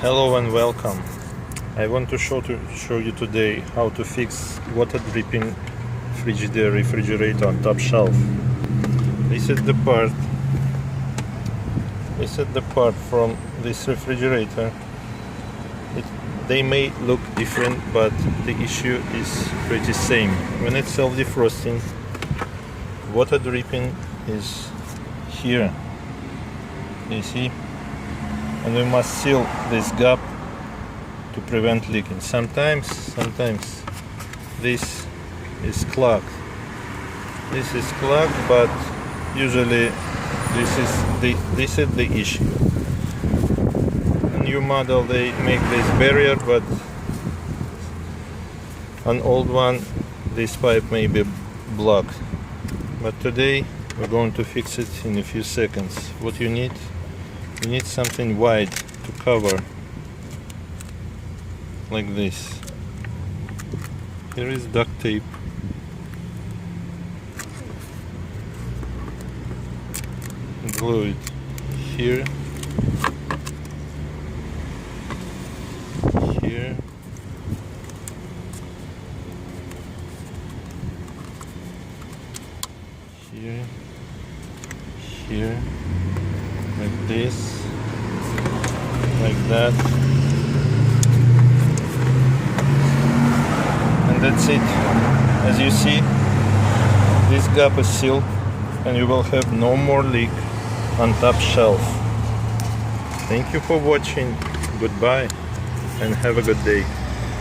Hello and welcome. I want to show you today how to fix water dripping Frigidaire refrigerator on top shelf. This is the part from this refrigerator. They may look different, but the issue is pretty same. When it's self-defrosting, water dripping is here. You see? And we must seal this gap to prevent leaking. Sometimes this is clogged. This is clogged, but usually this is the issue. A new model, they make this barrier, but an old one, this pipe may be blocked. But today we're going to fix it in a few seconds. What you need something wide to cover, like this. Here is duct tape. Glue it here, here, here, here, like this, like that, and that's it. As you see, this gap is sealed and you will have no more leak on top shelf. Thank you for watching. Goodbye and have a good day.